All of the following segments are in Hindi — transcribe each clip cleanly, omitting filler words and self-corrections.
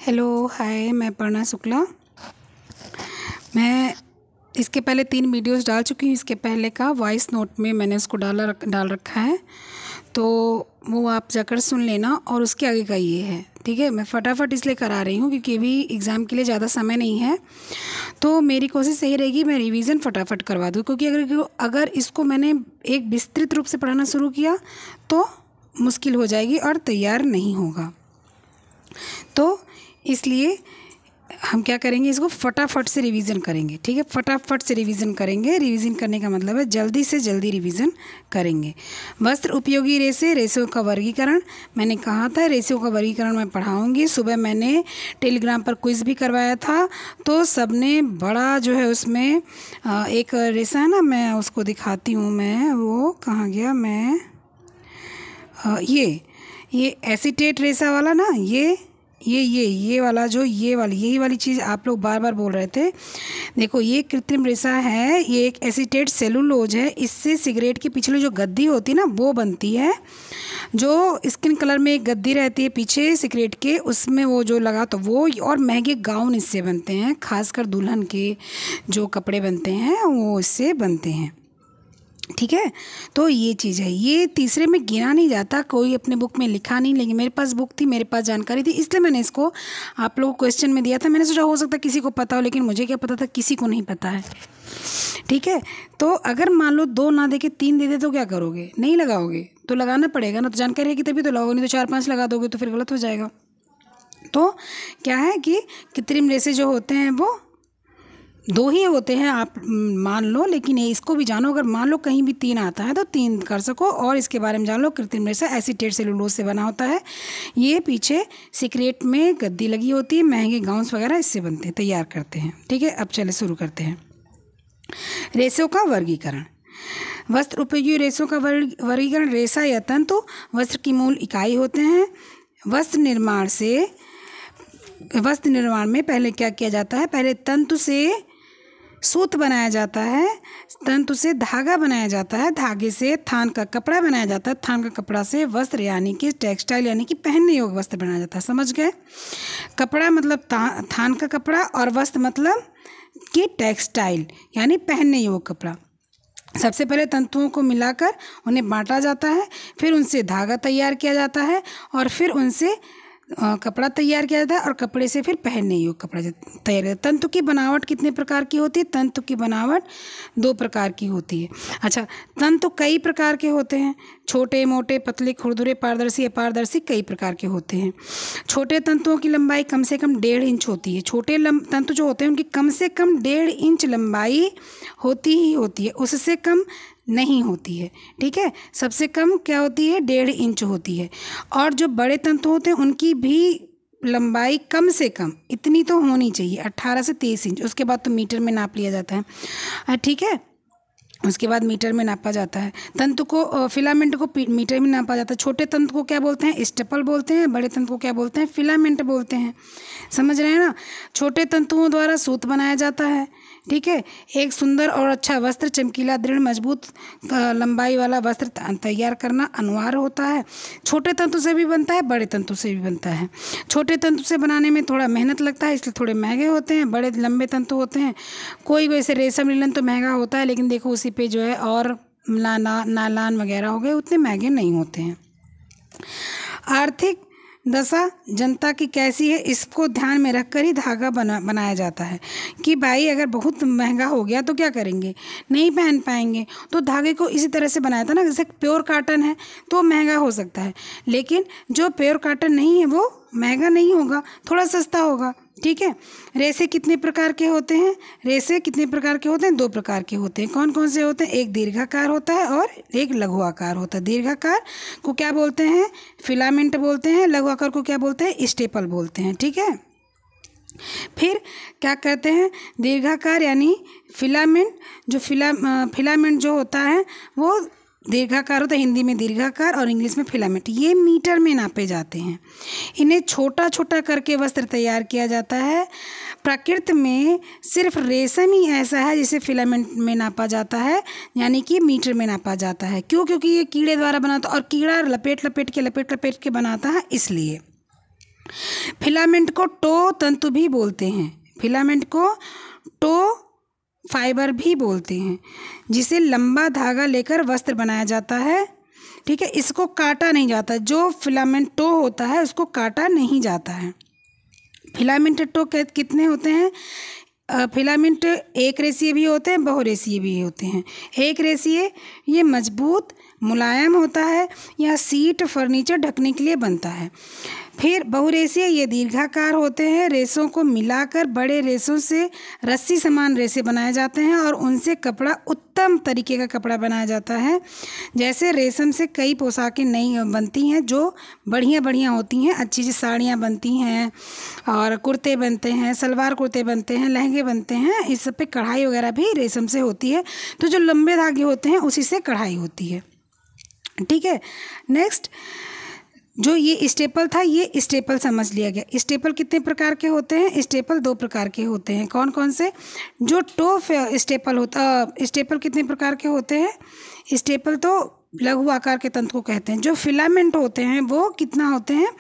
हेलो हाय, मैं पर्णा शुक्ला। मैं इसके पहले 3 वीडियोस डाल चुकी हूँ। इसके पहले का वॉइस नोट में मैंने उसको डाल रखा है, तो वो आप जाकर सुन लेना। और उसके आगे का ये है, ठीक है। मैं फटाफट इसलिए करा रही हूँ क्योंकि अभी एग्ज़ाम के लिए ज़्यादा समय नहीं है, तो मेरी कोशिश यही रहेगी मैं रिवीजन फटाफट करवा दूँ। क्योंकि अगर इसको मैंने एक विस्तृत रूप से पढ़ाना शुरू किया तो मुश्किल हो जाएगी और तैयार नहीं होगा। तो इसलिए हम क्या करेंगे, इसको फटाफट से रिवीजन करेंगे, ठीक है। फटाफट से रिवीजन करेंगे। रिवीजन करने का मतलब है जल्दी से जल्दी रिवीजन करेंगे। वस्त्र उपयोगी रेशे, रेशों का वर्गीकरण। मैंने कहा था रेशों का वर्गीकरण मैं पढ़ाऊंगी। सुबह मैंने टेलीग्राम पर क्विज भी करवाया था, तो सबने बड़ा जो है उसमें एक रेशा है ना, मैं उसको दिखाती हूँ। मैं वो कहाँ गया, मैं ये एसीटेट रेशा वाला ना, ये वाला जो यही वाली चीज़ आप लोग बार बार बोल रहे थे। देखो ये कृत्रिम रेशा है, ये एक एसीटेट सेलुलोज है। इससे सिगरेट की पिछले जो गद्दी होती है ना वो बनती है। जो स्किन कलर में एक गद्दी रहती है पीछे सिगरेट के, उसमें वो जो लगा तो वो, और महंगे गाउन इससे बनते हैं। खासकर दुल्हन के जो कपड़े बनते हैं वो इससे बनते हैं, ठीक है। तो ये चीज़ है, ये तीसरे में गिना नहीं जाता, कोई अपने बुक में लिखा नहीं, लेकिन मेरे पास बुक थी, मेरे पास जानकारी थी, इसलिए मैंने इसको आप लोगों को क्वेश्चन में दिया था। मैंने सोचा हो सकता है किसी को पता हो, लेकिन मुझे क्या पता था किसी को नहीं पता है, ठीक है। तो अगर मान लो 2 ना दे के 3 दे दे तो क्या करोगे, नहीं लगाओगे, तो लगाना पड़ेगा ना। तो जानकारी है कि तभी तो लगाओगे, नहीं तो 4-5 लगा दोगे तो फिर गलत हो जाएगा। तो क्या है कि कृत्रिम रेशे जो होते हैं वो 2 ही होते हैं, आप मान लो, लेकिन इसको भी जानो। अगर मान लो कहीं भी 3 आता है तो 3 कर सको। और इसके बारे में जान लो, कृत्रिम रेशा एसीटेट सेलुलोज से बना होता है। ये पीछे सिगरेट में गद्दी लगी होती है, महंगे गाउन्स वगैरह इससे बनते हैं, तैयार करते हैं, ठीक है। अब चले शुरू करते हैं। रेशों का वर्गीकरण। वस्त्र उपयोगी रेशों का वर्गीकरण। रेशा या तंतु वस्त्र की मूल इकाई होते हैं। वस्त्र निर्माण में पहले क्या किया जाता है, पहले तंतु से सूत बनाया जाता है, तंतु से धागा बनाया जाता है, धागे से थान का कपड़ा बनाया जाता है, थान का कपड़ा से वस्त्र यानी कि टेक्सटाइल यानी कि पहनने योग्य वस्त्र बनाया जाता है। समझ गए। कपड़ा मतलब थान का कपड़ा, और वस्त्र मतलब कि टेक्सटाइल यानी पहनने योग्य कपड़ा। सबसे पहले तंतुओं को मिलाकर उन्हें बांटा जाता है, फिर उनसे धागा तैयार किया जाता है, और फिर उनसे कपड़ा तैयार किया जाता है, और कपड़े से फिर पहनने योग्य कपड़ा तैयार किया जाता है। तंतु की बनावट कितने प्रकार की होती है, तंतु की बनावट 2 प्रकार की होती है। अच्छा, तंतु कई प्रकार के होते हैं, छोटे, मोटे, पतले, खुरदुरे, पारदर्शी, अपारदर्शी, कई प्रकार के होते हैं। छोटे तंतुओं की लंबाई कम से कम 1.5 इंच होती है। छोटे तंतु जो होते हैं उनकी कम से कम 1.5 इंच लंबाई होती ही होती है, उससे कम नहीं होती है, ठीक है। सबसे कम क्या होती है, 1.5 इंच होती है। और जो बड़े तंतु होते हैं उनकी भी लंबाई कम से कम इतनी तो होनी चाहिए, 18 से 23 इंच। उसके बाद तो मीटर में नाप लिया जाता है, ठीक है। उसके बाद मीटर में नापा जाता है। तंतु को, फिलामेंट को मीटर में नापा जाता है। छोटे तंतु को क्या बोलते हैं, स्टेपल बोलते हैं। बड़े तंतु को क्या बोलते हैं, फिलामेंट बोलते हैं। समझ रहे हैं ना। छोटे तंतुओं द्वारा सूत बनाया जाता है, ठीक है। एक सुंदर और अच्छा वस्त्र, चमकीला, दृढ़, मजबूत लंबाई वाला वस्त्र तैयार करना अनिवार्य होता है। छोटे तंतु से भी बनता है, बड़े तंतु से भी बनता है। छोटे तंतु से बनाने में थोड़ा मेहनत लगता है, इसलिए थोड़े महंगे होते हैं। बड़े लंबे तंतु होते हैं, कोई वैसे रेशम लिनन तो महंगा होता है, लेकिन देखो उसी पे जो है और नालान वगैरह हो गए, उतने महंगे नहीं होते हैं। आर्थिक दशा जनता की कैसी है, इसको ध्यान में रखकर ही धागा बनाया जाता है। कि भाई अगर बहुत महंगा हो गया तो क्या करेंगे, नहीं पहन पाएंगे, तो धागे को इसी तरह से बनाया था ना। जैसे प्योर कॉटन है तो महंगा हो सकता है, लेकिन जो प्योर कॉटन नहीं है वो महंगा नहीं होगा, थोड़ा सस्ता होगा, ठीक है। रेशे कितने प्रकार के होते हैं, रेशे कितने प्रकार के होते हैं, 2 प्रकार के होते हैं। कौन कौन से होते हैं, एक दीर्घाकार होता है और एक लघु आकार होता है। दीर्घाकार को क्या बोलते हैं, फिलामेंट बोलते हैं। लघु आकार को क्या बोलते हैं, स्टेपल बोलते हैं, ठीक है। फिर क्या कहते हैं, दीर्घाकार यानी फिलामेंट, जो फिलामेंट जो होता है वो दीर्घाकार होता है, हिंदी में दीर्घाकार और इंग्लिश में फिलामेंट। ये मीटर में नापे जाते हैं। इन्हें छोटा छोटा करके वस्त्र तैयार किया जाता है। प्रकृति में सिर्फ रेशम ही ऐसा है जिसे फिलामेंट में नापा जाता है, यानी कि मीटर में नापा जाता है। क्यों, क्योंकि ये कीड़े द्वारा बनाता है, और कीड़ा लपेट लपेट के बनाता है, इसलिए। फिलामेंट को टो तंतु भी बोलते हैं, फिलामेंट को टो फाइबर भी बोलते हैं, जिसे लंबा धागा लेकर वस्त्र बनाया जाता है। ठीक है, इसको काटा नहीं जाता, जो फिलामेंट टो होता है उसको काटा नहीं जाता है। फिलामेंट टो कितने होते हैं? फिलामेंट एक रेशिए भी होते हैं, बहुरेशिए भी होते हैं। एक रेशिए ये मजबूत मुलायम होता है, यह सीट फर्नीचर ढकने के लिए बनता है। फिर बहुरेशिए ये दीर्घाकार होते हैं, रेशों को मिलाकर बड़े रेशों से रस्सी समान रेशे बनाए जाते हैं और उनसे कपड़ा उत्तम तरीके का कपड़ा बनाया जाता है। जैसे रेशम से कई पोशाकें नई बनती हैं जो बढ़िया बढ़िया होती हैं, अच्छी अच्छी साड़ियाँ बनती हैं और कुर्ते बनते हैं, सलवार कुर्ते बनते हैं, लहंगे बनते हैं, इस सब पे कढ़ाई वगैरह भी रेशम से होती है। तो जो लंबे धागे होते हैं उसी से कढ़ाई होती है। ठीक है, नेक्स्ट जो ये स्टेपल था, ये स्टेपल समझ लिया गया। स्टेपल कितने प्रकार के होते हैं? स्टेपल 2 प्रकार के होते हैं। कौन कौन से? जो टो स्टेपल होता, स्टेपल कितने प्रकार के होते हैं? स्टेपल तो लघु आकार के तंतु को कहते हैं। जो फिलामेंट होते हैं वो कितना होते हैं?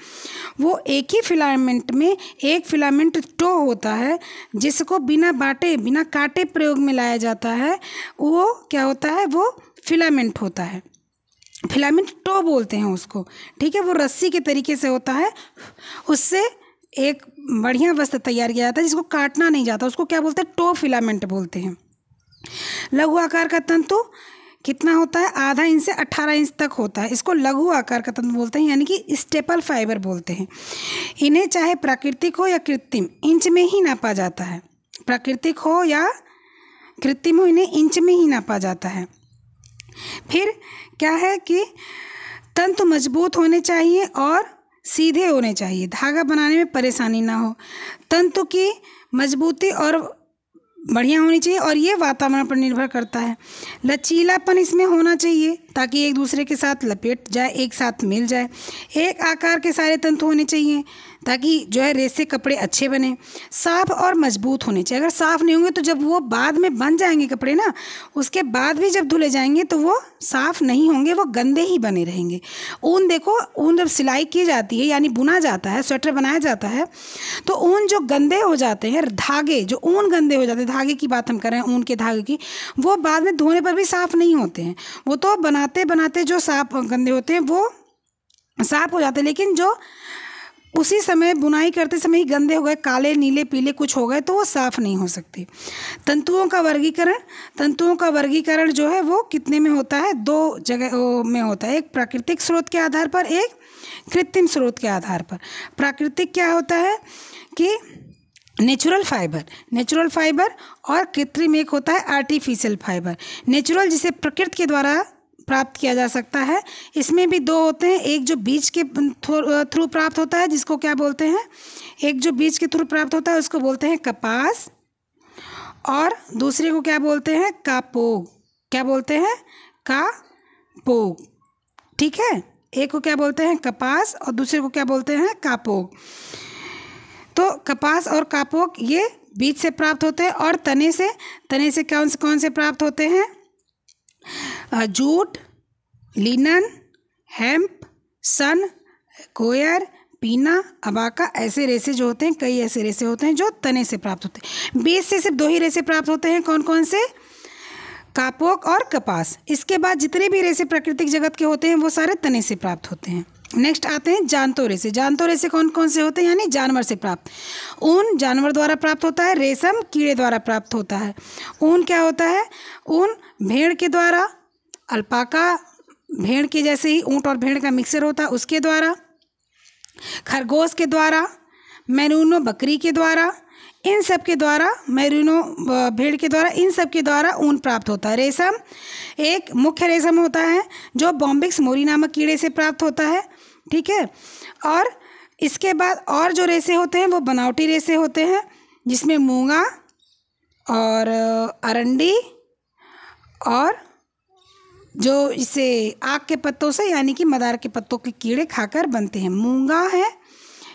वो एक ही फिलामेंट में एक फिलामेंट टो होता है, जिसको बिना बाटे बिना काटे प्रयोग में लाया जाता है, वो क्या होता है? वो फिलामेंट होता है, फिलामेंट टो बोलते हैं उसको। ठीक है, वो रस्सी के तरीके से होता है, उससे एक बढ़िया वस्त्र तैयार किया जाता है जिसको काटना नहीं जाता, उसको क्या बोलते हैं? टो फिलामेंट बोलते हैं। लघु आकार का तंतु कितना होता है? आधा इंच से 18 इंच तक होता है, इसको लघु आकार का तंतु बोलते हैं, यानी कि स्टेपल फाइबर बोलते हैं। इन्हें चाहे प्राकृतिक हो या कृत्रिम इंच में ही नापा जाता है, प्राकृतिक हो या कृत्रिम हो, इन्हें इंच में ही नापा जाता है। फिर क्या है कि तंतु मजबूत होने चाहिए और सीधे होने चाहिए, धागा बनाने में परेशानी ना हो। तंतु की मजबूती और बढ़िया होनी चाहिए और ये वातावरण पर निर्भर करता है। लचीलापन इसमें होना चाहिए ताकि एक दूसरे के साथ लपेट जाए, एक साथ मिल जाए। एक आकार के सारे तंतु होने चाहिए ताकि जो है रेशे कपड़े अच्छे बने। साफ और मजबूत होने चाहिए, अगर साफ नहीं होंगे तो जब वो बाद में बन जाएंगे कपड़े ना, उसके बाद भी जब धुले जाएंगे तो वो साफ नहीं होंगे, वो गंदे ही बने रहेंगे। ऊन देखो, ऊन जब सिलाई की जाती है यानी बुना जाता है, स्वेटर बनाया जाता है, तो ऊन जो गंदे हो जाते हैं, धागे जो ऊन गंदे हो जाते हैं, धागे की बात हम कर रहे हैं, ऊन के धागे की, वो बाद में धोने पर भी साफ नहीं होते हैं। वो तो बनाते बनाते जो साफ गंदे होते हैं वो साफ हो जाते हैं, लेकिन जो उसी समय बुनाई करते समय ही गंदे हो गए, काले नीले पीले कुछ हो गए, तो वो साफ़ नहीं हो सकते। तंतुओं का वर्गीकरण जो है वो कितने में होता है? 2 जगह में होता है, एक प्राकृतिक स्रोत के आधार पर, एक कृत्रिम स्रोत के आधार पर। प्राकृतिक क्या होता है कि नेचुरल फाइबर और कृत्रिम एक होता है आर्टिफिशियल फाइबर। नेचुरल जिसे प्रकृति के द्वारा प्राप्त किया जा सकता है, इसमें भी 2 होते हैं। एक जो बीज के थ्रू प्राप्त होता है, जिसको क्या बोलते हैं? एक जो बीज के थ्रू प्राप्त होता है उसको बोलते हैं कपास, और दूसरे को क्या बोलते हैं? कापोग। क्या बोलते हैं? कापोग। ठीक है, एक को क्या बोलते हैं? कपास, और दूसरे को क्या बोलते हैं? कापोग। तो कपास और कापोग ये बीज से प्राप्त होते हैं, और तने से कौन से प्राप्त होते हैं? जूट, लिनन, हेम्प, सन, कोयर, पीना, अबाका, ऐसे रेशे जो होते हैं, कई ऐसे रेशे होते हैं जो तने से प्राप्त होते हैं। बीज से सिर्फ 2 ही रेशे प्राप्त होते हैं, कौन कौन से? कापोक और कपास। इसके बाद जितने भी रेशे प्राकृतिक जगत के होते हैं वो सारे तने से प्राप्त होते हैं। नेक्स्ट आते हैं जांतों रेशे। जांतों रेशे कौन कौन से होते हैं? यानी जानवर से प्राप्त। ऊन जानवर द्वारा प्राप्त होता है, रेशम कीड़े द्वारा प्राप्त होता है। ऊन क्या होता है? ऊन भेड़ के द्वारा, अल्पाका भेड़ के जैसे ही ऊँट और भेड़ का मिक्सर होता है उसके द्वारा, खरगोश के द्वारा, मेरूनो बकरी के द्वारा, इन सब के द्वारा, मेरूनो भेड़ के द्वारा, इन सब के द्वारा ऊन प्राप्त होता है। रेशम एक मुख्य रेशम होता है जो बॉम्बिक्स मोरी नामक कीड़े से प्राप्त होता है। ठीक है, और इसके बाद और जो रेशे होते हैं वो बनावटी रेशे होते हैं, जिसमें मूंगा और अरंडी, और जो इसे आग के पत्तों से यानी कि मदार के पत्तों के कीड़े खाकर बनते हैं। मूंगा है,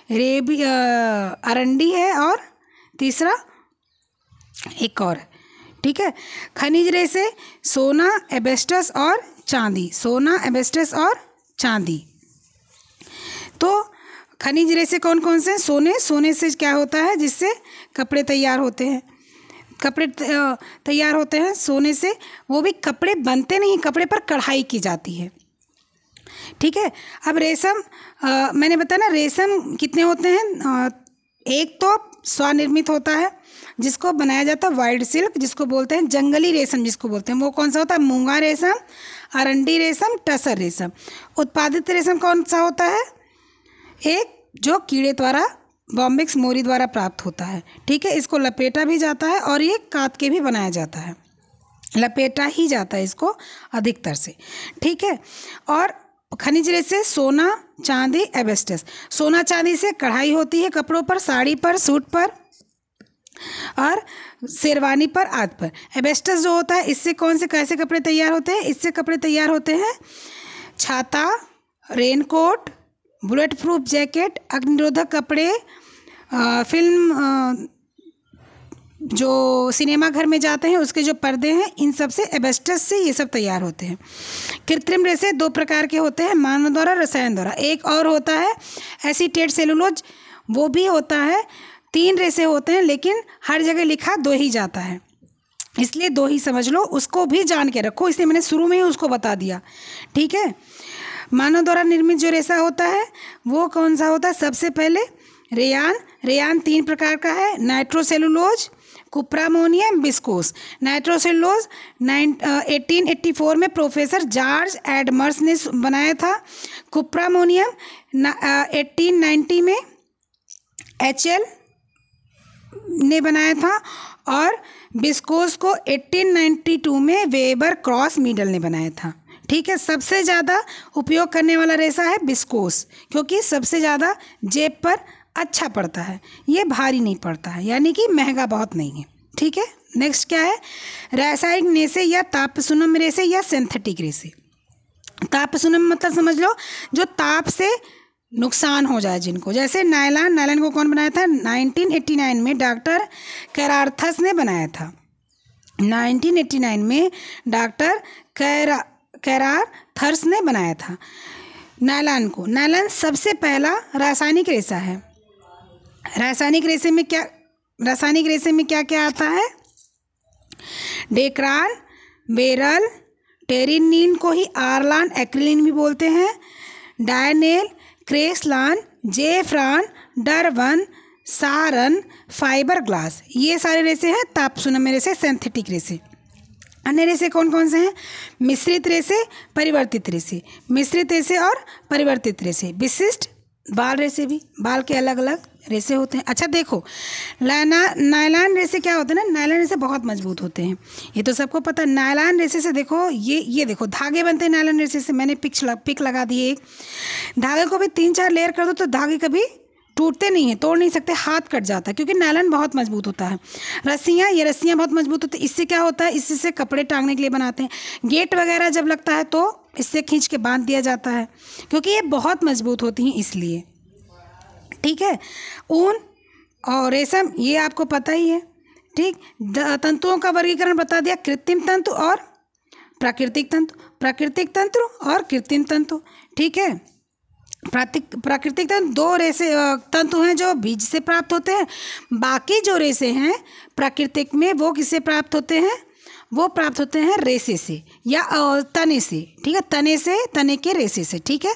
अरंडी है, और तीसरा एक और है। ठीक है, खनिज रेशे सोना, एस्बेस्टस और चांदी। सोना, एस्बेस्टस और चांदी। तो खनिज रेसे कौन कौन से हैं? सोने से क्या होता है, जिससे कपड़े तैयार होते हैं, कपड़े तैयार होते हैं सोने से। वो भी कपड़े बनते नहीं, कपड़े पर कढ़ाई की जाती है। ठीक है। अब रेशम, मैंने बताया ना रेशम कितने होते हैं, एक तो स्वनिर्मित होता है जिसको बनाया जाता है वाइल्ड सिल्क, जिसको बोलते हैं जंगली रेशम, जिसको बोलते हैं वो कौन सा होता है? मूंगा रेशम, अरंडी रेशम, टसर रेशम। उत्पादित रेशम कौन सा होता है? एक जो कीड़े द्वारा, बॉम्बिक्स मोरी द्वारा प्राप्त होता है। ठीक है। इसको लपेटा भी जाता है और ये काट के भी बनाया जाता है, लपेटा ही जाता है इसको अधिकतर से। ठीक है। और खनिज रेशे सोना, चांदी, एबेस्टस। सोना चांदी से कढ़ाई होती है कपड़ों पर, साड़ी पर, सूट पर और शेरवानी पर, आदि पर। एबेस्टस जो होता है, इससे कौन से कैसे कपड़े तैयार होते हैं? इससे कपड़े तैयार होते हैं छाता, रेनकोट, बुलेट प्रूफ जैकेट, अग्निरोधक कपड़े, फिल्म जो सिनेमा घर में जाते हैं उसके जो पर्दे हैं, इन सब से एबेस्टस से ये सब तैयार होते हैं। कृत्रिम रेशे दो प्रकार के होते हैं, मानव द्वारा, रसायन द्वारा। एक और होता है एसीटेट सेलुलोज, वो भी होता है। 3 रेशे होते हैं, लेकिन हर जगह लिखा 2 ही जाता है, इसलिए 2 ही समझ लो, उसको भी जान के रखो, इसलिए मैंने शुरू में ही उसको बता दिया। ठीक है। मानव द्वारा निर्मित जो रेशा होता है वो कौन सा होता है? सबसे पहले रेयान 3 प्रकार का है, नाइट्रोसेलुलोज, कुप्रामोनियम, विस्कोस। नाइट्रोसेलुलोज 1884 में प्रोफेसर जॉर्ज एडमर्स ने बनाया था। कुप्रामोनियम 1890 में HL ने बनाया था और विस्कोस को 1892 में वेबर क्रॉस मीडल ने बनाया था। ठीक है। सबसे ज़्यादा उपयोग करने वाला रेशा है विस्कोस, क्योंकि सबसे ज़्यादा जेब पर अच्छा पड़ता है, ये भारी नहीं पड़ता है, यानी कि महंगा बहुत नहीं है। ठीक है। नेक्स्ट क्या है? रासायनिक रेशे या तापसुनम रेशे या सिंथेटिक रेशे। तापसुनम मतलब समझ लो जो ताप से नुकसान हो जाए जिनको, जैसे नायलॉन को कौन बनाया था? 1989 में डॉक्टर कैरार्थस ने बनाया था। 1989 में डॉक्टर कैरार्थस ने बनाया था नायलॉन को। नायलॉन सबसे पहला रासायनिक रेशा है। रासायनिक रेशे में क्या क्या आता है? डेक्रान, बेरल, टेरिनीन को ही आरलान, एक्रिलिन भी बोलते हैं, डायनेल, क्रेसलान, जेफ्रान, डरवन, सारन, फाइबर ग्लास, ये सारे रेशे हैं तापसुनम रेशे, सिंथेटिक रेशे। अन्य रेशे कौन कौन से हैं? मिश्रित रेशे, परिवर्तित रेशे। मिश्रित रेशे और परिवर्तित रेशे। विशिष्ट बाल रेशे भी, बाल के अलग अलग रेशे होते हैं। अच्छा देखो, नायलॉन रेशे क्या होते हैं ना? नायलॉन रेशे बहुत मजबूत होते हैं, ये तो सबको पता है। नायलॉन रेशे से देखो ये देखो धागे बनते हैं नायलॉन रेशे से। मैंने पिक लगा दी एक। धागे को भी 3-4 लेयर कर दो तो धागे कभी टूटते नहीं हैं, तोड़ नहीं सकते, हाथ कट जाता है, क्योंकि नायलॉन बहुत मजबूत होता है। ये रस्सियाँ बहुत मजबूत होती है। इससे क्या होता है? इससे कपड़े टांगने के लिए बनाते हैं। गेट वगैरह जब लगता है तो इससे खींच के बांध दिया जाता है, क्योंकि ये बहुत मजबूत होती हैं इसलिए। ठीक है। ऊन और रेशम ये आपको पता ही है। ठीक। तंतुओं का वर्गीकरण बता दिया, कृत्रिम तंतु और प्राकृतिक तंतु। प्राकृतिक तंतु और कृत्रिम तंतु। ठीक है। प्राकृतिक तंतु 2 रेशे तंतु हैं जो बीज से प्राप्त होते हैं। बाकी जो रेशे हैं प्राकृतिक में वो किससे प्राप्त होते हैं? वो प्राप्त होते हैं रेशे से या तने से। ठीक है। तने के रेशे से। ठीक है।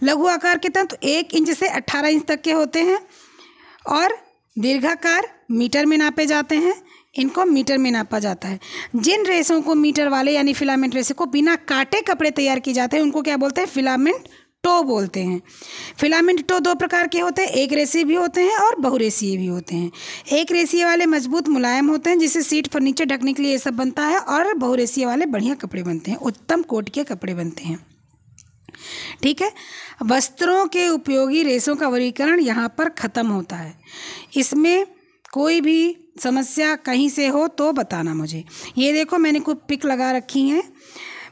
लघु आकार के तंतु 1 इंच से 18 इंच तक के होते हैं और दीर्घाकार मीटर में नापे जाते हैं। इनको मीटर में नापा जाता है। जिन रेशों को मीटर वाले यानी फिलामेंट रेशे को बिना काटे कपड़े तैयार किए जाते हैं उनको क्या बोलते हैं? फिलामेंट टो बोलते हैं। फिलामेंट टो 2 प्रकार के होते हैं, एक रेशे भी होते हैं और बहुरेशीय भी होते हैं। एक रेशीय वाले मजबूत मुलायम होते हैं, जिससे सीट फर्नीचर ढकने के लिए ये सब बनता है, और बहुरेशीय वाले बढ़िया कपड़े बनते हैं, उत्तम कोट के कपड़े बनते हैं। ठीक है। वस्त्रों के उपयोगी रेशों का वर्गीकरण यहाँ पर ख़त्म होता है। इसमें कोई भी समस्या कहीं से हो तो बताना मुझे। ये देखो मैंने कुछ पिक लगा रखी हैं।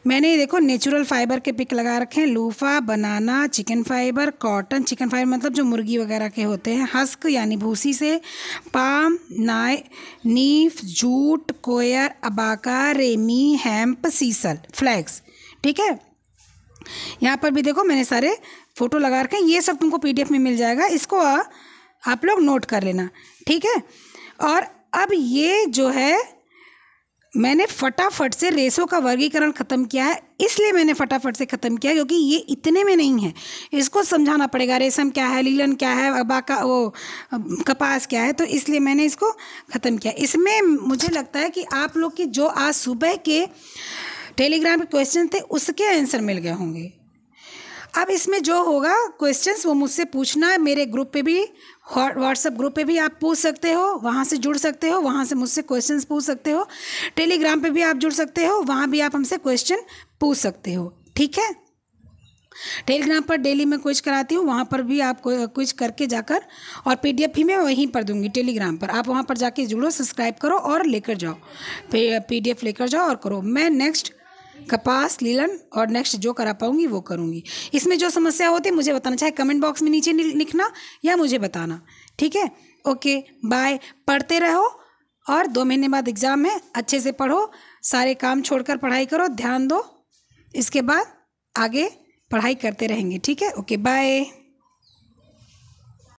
मैंने देखो नेचुरल फाइबर के पिक लगा रखे हैं। Loofah, banana, chicken fibre, cotton, chicken fibre मतलब जो मुर्गी वगैरह के होते हैं, हस्क यानी भूसी से, पाम, नीफ, jute, coir, abaca, ramie, hemp, sisal, flax. ठीक है। यहाँ पर भी देखो मैंने सारे फ़ोटो लगा रखे हैं, ये सब तुमको PDF में मिल जाएगा, इसको आप लोग नोट कर लेना, ठीक है। और अब ये जो है मैंने फटाफट से रेसों का वर्गीकरण ख़त्म किया है, इसलिए मैंने फटाफट से ख़त्म किया क्योंकि ये इतने में नहीं है, इसको समझाना पड़ेगा रेशम क्या है, लीलन क्या है, बाका वो कपास क्या है, तो इसलिए मैंने इसको ख़त्म किया। इसमें मुझे लगता है कि आप लोग की जो आज सुबह के टेलीग्राम पे क्वेश्चन थे उसके आंसर मिल गए होंगे। अब इसमें जो होगा क्वेश्चंस वो मुझसे पूछना, मेरे ग्रुप पे भी, व्हाट्सएप ग्रुप पे भी आप पूछ सकते हो, वहाँ से जुड़ सकते हो, वहाँ से मुझसे क्वेश्चंस पूछ सकते हो। टेलीग्राम पे भी आप जुड़ सकते हो, वहाँ भी आप हमसे क्वेश्चन पूछ सकते हो, ठीक है। टेलीग्राम पर डेली मैं क्विज कराती हूँ, वहाँ पर भी आप क्विज करके जाकर, और PDF भी मैं वहीं पर दूंगी टेलीग्राम पर, आप वहाँ पर जाके जुड़ो, सब्सक्राइब करो और लेकर जाओ, PDF लेकर जाओ और करो। मैं नेक्स्ट कपास, लीलन और नेक्स्ट जो करा पाऊँगी वो करूँगी। इसमें जो समस्या होती है मुझे बताना, चाहे कमेंट बॉक्स में नीचे लिखना या मुझे बताना, ठीक है। Okay bye. पढ़ते रहो और 2 महीने बाद एग्ज़ाम है, अच्छे से पढ़ो, सारे काम छोड़कर पढ़ाई करो, ध्यान दो, इसके बाद आगे पढ़ाई करते रहेंगे, ठीक है। Okay bye.